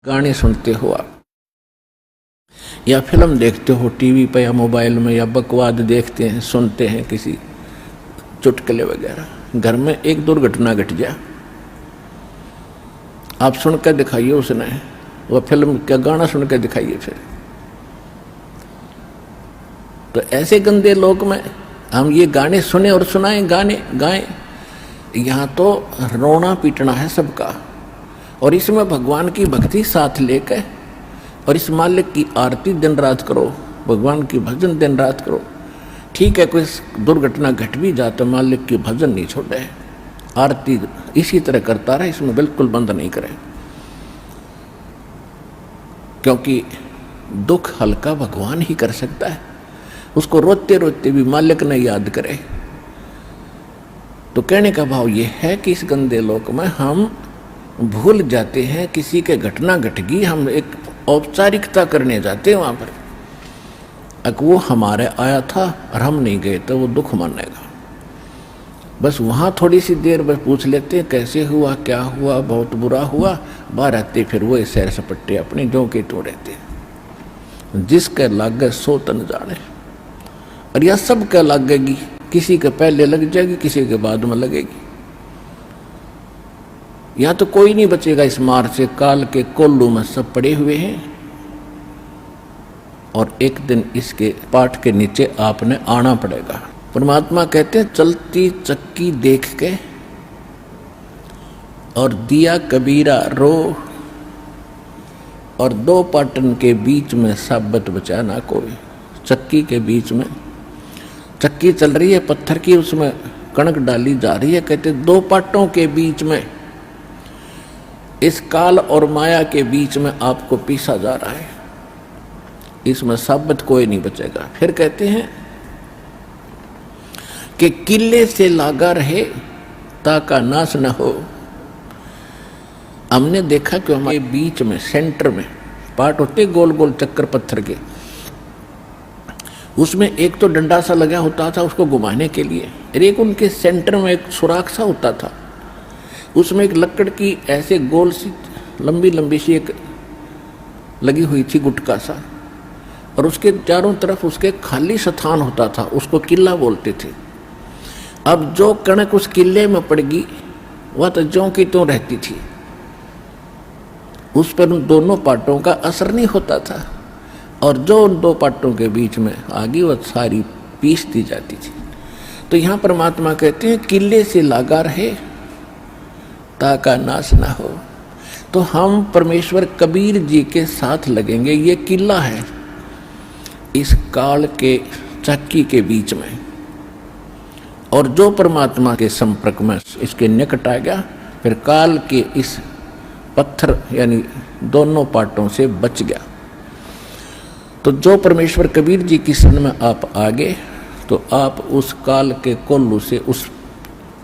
गाने सुनते हो आप, या फिल्म देखते हो टीवी पे या मोबाइल में, या बकवाद देखते हैं, सुनते हैं किसी चुटकुले वगैरह। घर में एक दुर्घटना घट जाए, आप सुन के दिखाइए उसने, वह फिल्म का गाना सुन के दिखाइए फिर। तो ऐसे गंदे लोक में हम ये गाने सुने और सुनाएं, गाने गाएं, यहाँ तो रोना पीटना है सबका। और इसमें भगवान की भक्ति साथ लेकर और इस मालिक की आरती दिन रात करो, भगवान की भजन दिन रात करो। ठीक है, कोई दुर्घटना घट भी जाता, मालिक की भजन नहीं छोड़े, आरती इसी तरह करता रहे, इसमें बिल्कुल बंद नहीं करें। क्योंकि दुख हल्का भगवान ही कर सकता है, उसको रोते रोते भी मालिक ने याद करे। तो कहने का भाव ये है कि इस गंदे लोक में हम भूल जाते हैं, किसी के घटना घट गई, हम एक औपचारिकता करने जाते हैं वहां पर। अगर वो हमारे आया था और हम नहीं गए तो वो दुख मानेगा। बस वहाँ थोड़ी सी देर बस पूछ लेते हैं कैसे हुआ, क्या हुआ, बहुत बुरा हुआ, बाहर आते फिर वो सैर सपट्टे अपने जो के तो रहते। जिसके लागे सो तन जाने, और यह सब के लगेगी, किसी के पहले लग जाएगी, किसी के बाद में लगेगी। यहाँ तो कोई नहीं बचेगा इस मार से, काल के कोल्लू में सब पड़े हुए हैं। और एक दिन इसके पाठ के नीचे आपने आना पड़ेगा। परमात्मा कहते हैं चलती चक्की देख के और दिया कबीरा रो, और दो पाटन के बीच में साबत बचा ना कोई। चक्की के बीच में चक्की चल रही है पत्थर की, उसमें कणक डाली जा रही है। कहते दो पाटों के बीच में, इस काल और माया के बीच में आपको पीसा जा रहा है, इसमें साबित कोई नहीं बचेगा। फिर कहते हैं कि किले से लागा रहे ताका नाश न हो। हमने देखा कि हमारे बीच में सेंटर में पार्ट होते गोल गोल चक्कर पत्थर के, उसमें एक तो डंडा सा लगा होता था उसको घुमाने के लिए, और एक उनके सेंटर में एक सुराख सा होता था, उसमें एक लकड़ की ऐसे गोल सी लंबी लंबी सी एक लगी हुई थी गुटका सा, और उसके चारों तरफ उसके खाली स्थान होता था, उसको किला बोलते थे। अब जो कणक उस किले में पड़ गई वह तो ज्यों की त्यों रहती थी, उस पर उन दोनों पाटों का असर नहीं होता था, और जो उन दो पाटों के बीच में आ गई वह सारी पीस दी जाती थी। तो यहाँ परमात्मा कहते हैं किले से लागा रहे ताका नाश ना हो। तो हम परमेश्वर कबीर जी के साथ लगेंगे, ये किला है इस काल के चक्की के बीच में। और जो परमात्मा के संपर्क में इसके निकट आ गया, फिर काल के इस पत्थर यानी दोनों पाटों से बच गया। तो जो परमेश्वर कबीर जी की शरण में आप आ गए, तो आप उस काल के कोल्लू से, उस